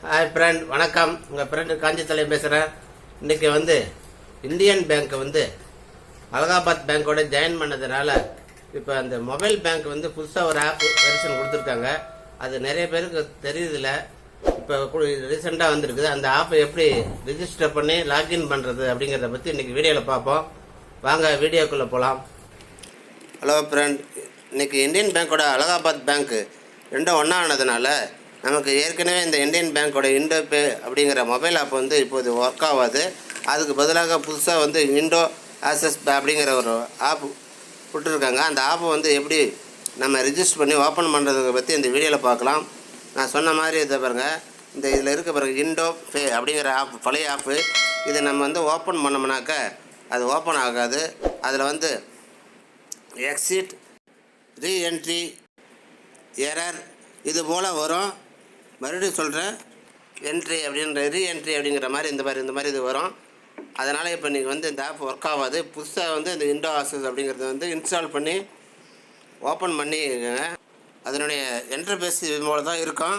Hi friend, வணக்கம். உங்கள் friend காஞ்சித்தலை பேசுகிறேன். இன்றைக்கி இந்தியன் பேங்க் அலகாபாத் பேங்க்கோட ஜாயின் பண்ணதுனால இப்போ அந்த மொபைல் பேங்க் புதுசாக ஒரு ஆப் வெர்ஷன் கொடுத்துருக்காங்க. அது நிறைய பேருக்கு தெரியுதில்ல. இப்போ ரீசெண்டாக வந்திருக்குது. அந்த ஆப்பை எப்படி ரிஜிஸ்டர் பண்ணி லாக்இன் பண்ணுறது அப்படிங்கிறத பற்றி இன்றைக்கி வீடியோவில் பார்ப்போம். வாங்க வீடியோக்குள்ளே போகலாம். ஹலோ ஃப்ரெண்ட், இன்றைக்கி இந்தியன் பேங்க்கோட அலகாபாத் பேங்க்கு ரெண்டும் ஒன்றா ஆனதுனால நமக்கு ஏற்கனவே இந்த இந்தியன் பேங்க்கோட இண்டோ பே அப்படிங்கிற மொபைல் ஆப் இப்போது ஒர்க் ஆகாது. அதுக்கு பதிலாக புதுசாக இண்டோ ஆக்சஸ் அப்படிங்கிற ஒரு ஆப் விட்டுருக்காங்க. அந்த ஆப்பை எப்படி நம்ம ரிஜிஸ்டர் பண்ணி ஓப்பன் பண்ணுறதை பற்றி இந்த வீடியோவில் பார்க்கலாம். நான் சொன்ன மாதிரி இதை பாருங்கள், இந்த இதில் இருக்க பிறகு இண்டோ பே அப்படிங்கிற ஆப் பழைய ஆப்பு. இதை நம்ம ஓப்பன் பண்ணோம்னாக்க அது ஓப்பன் ஆகாது. அதில் எக்ஸிட், ரீஎன்ட்ரி, எரர் இது போல் வரும். மறுபடியும் சொல்கிறேன், என்ட்ரி அப்படின்ற ரீஎன்ட்ரி அப்படிங்கிற மாதிரி இந்த மாதிரி இது வரும். அதனால் இப்போ நீங்கள் இந்த ஆப் ஒர்க் ஆகாது. புதுசாக இந்த இண்டோ ஆக்சஸ் அப்படிங்கிறது இன்ஸ்டால் பண்ணி ஓப்பன் பண்ணிக்கோங்க. அதனுடைய இன்டர்ஃபேஸ் இது போல தான் இருக்கும்.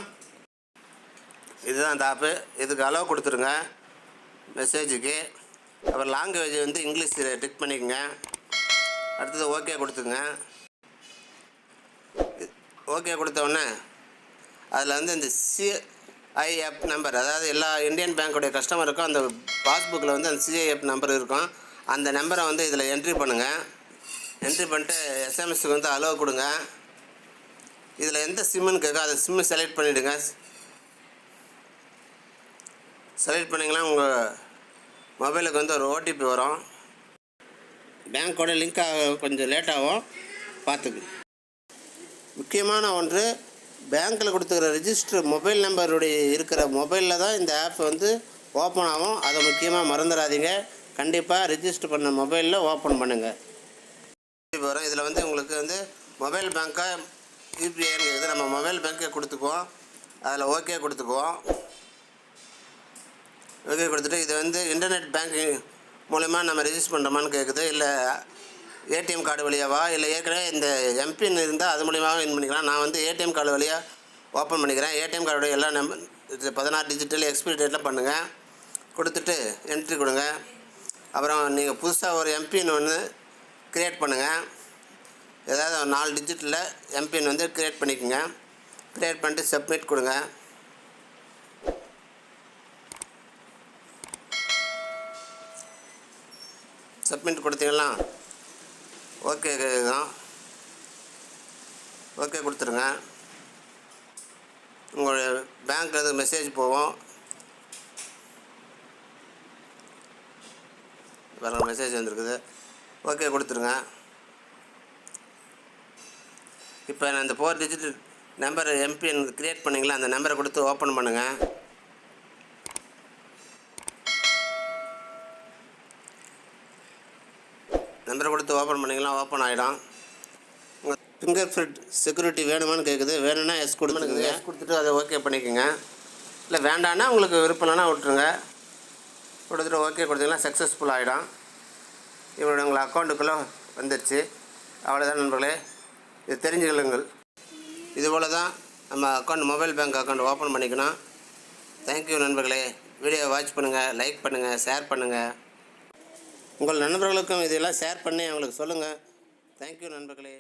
இதுதான் அந்த ஆப்பு. இதுக்கு அளவு கொடுத்துருங்க மெசேஜுக்கு. அப்புறம் லாங்குவேஜ் இங்கிலீஷில் டிக் பண்ணிக்கோங்க. அடுத்தது ஓகே கொடுத்துங்க. ஓகே கொடுத்தோடனே அதில் இந்த சிஐஎஃப் நம்பர், அதாவது எல்லா இந்தியன் பேங்க்குடைய கஸ்டமருக்கும் அந்த பாஸ்புக்கில் அந்த சிஐஎஃப் நம்பர் இருக்கும். அந்த நம்பரை இதில் என்ட்ரி பண்ணுங்கள். என்ட்ரி பண்ணிட்டு எஸ்எம்எஸ்க்கு அலோவ் கொடுங்க. இதில் எந்த சிம்முன்னு கேட்கும், அதை சிம்மு செலக்ட் பண்ணிவிடுங்க. செலக்ட் பண்ணிங்கன்னா உங்கள் மொபைலுக்கு ஒரு ஓடிபி வரும். பேங்க்கோட லிங்க் ஆக கொஞ்சம் லேட்டாகும், பார்த்துக்கு. முக்கியமான ஒன்று, பேங்க்கில் கொடுத்துக்கிற ரிஜிஸ்டர் மொபைல் நம்பருடைய இருக்கிற மொபைலில் தான் இந்த ஆப் ஓப்பன் ஆகும். அதை முக்கியமாக மறந்துடாதீங்க. கண்டிப்பாக ரிஜிஸ்டர் பண்ண மொபைலில் ஓப்பன் பண்ணுங்கள். வரும் இதில் உங்களுக்கு மொபைல் பேங்க்காக யூபிஐங்கிறது நம்ம மொபைல் பேங்க்கே கொடுத்துக்குவோம். அதில் ஓகே கொடுத்துக்குவோம். ஓகே கொடுத்துட்டு இது இன்டர்நெட் பேங்கிங் மூலமாக நம்ம ரிஜிஸ்டர் பண்ணுறோமான்னு கேட்குது. இல்லை ஏடிஎம் கார்டு வழியாவா, இல்லை ஏற்கனவே இந்த எம்பின் இருந்தால் அது மூலியமாக இன் பண்ணிக்கலாம். நான் ஏடிஎம் கார்டு வழியாக ஓப்பன் பண்ணிக்கிறேன். ஏடிஎம் கார்டுடைய எல்லா நம்பர் 16 டிஜிட்டல் எக்ஸ்பிரி டேட்லாம் பண்ணுங்கள். கொடுத்துட்டு என்ட்ரி கொடுங்க. அப்புறம் நீங்கள் புதுசாக ஒரு எம்பின் க்ரியேட் பண்ணுங்கள். ஏதாவது ஒரு 4 டிஜிட்டில் எம்பின் க்ரியேட் பண்ணிக்கோங்க. க்ரியேட் பண்ணிட்டு சப்மிட் கொடுங்க. சப்மிட் கொடுத்தீங்கன்னா ஓகே தான். ஓகே கொடுத்துருங்க. உங்களுடைய பேங்க்கில் மெசேஜ் போகும். வேறு மெசேஜ் வந்துருக்குது. ஓகே கொடுத்துருங்க. இப்போ நான் இந்த 4 டிஜிட் நம்பர் எம்பிஎன் க்ரியேட் பண்ணிங்களா, அந்த நம்பரை கொடுத்து ஓப்பன் பண்ணுங்கள். நம்பரை கொடுத்து ஓப்பன் பண்ணிக்கலாம், ஓப்பன் ஆகிடும். உங்கள் ஃபிங்கர் பிரிண்ட் செக்யூரிட்டி வேணுமான்னு கேட்குது. வேணும்னா எஸ் கொடுத்துருங்க. எஸ் கொடுத்துட்டு அதை ஓகே பண்ணிக்கோங்க. இல்லை வேண்டான்னா உங்களுக்கு விருப்பம் இல்லைன்னா விட்டுருங்க. கொடுத்துட்டு ஓகே கொடுத்தீங்கன்னா சக்ஸஸ்ஃபுல் ஆகிடும். இவரோட உங்கள் அக்கௌண்ட்டுக்குள்ளே வந்துடுச்சு. அவ்வளோதான் நண்பர்களே, இது தெரிஞ்சுக்கலுங்கள். இதுபோல் தான் நம்ம மொபைல் பேங்க் அக்கௌண்ட் ஓப்பன் பண்ணிக்கணும். தேங்க்யூ நண்பர்களே. வீடியோவை வாட்ச் பண்ணுங்கள், லைக் பண்ணுங்கள், ஷேர் பண்ணுங்கள். உங்கள் நண்பர்களுக்கும் இதெல்லாம் ஷேர் பண்ணி அவங்களுக்கு சொல்லுங்கள். தேங்க்யூ நண்பர்களே.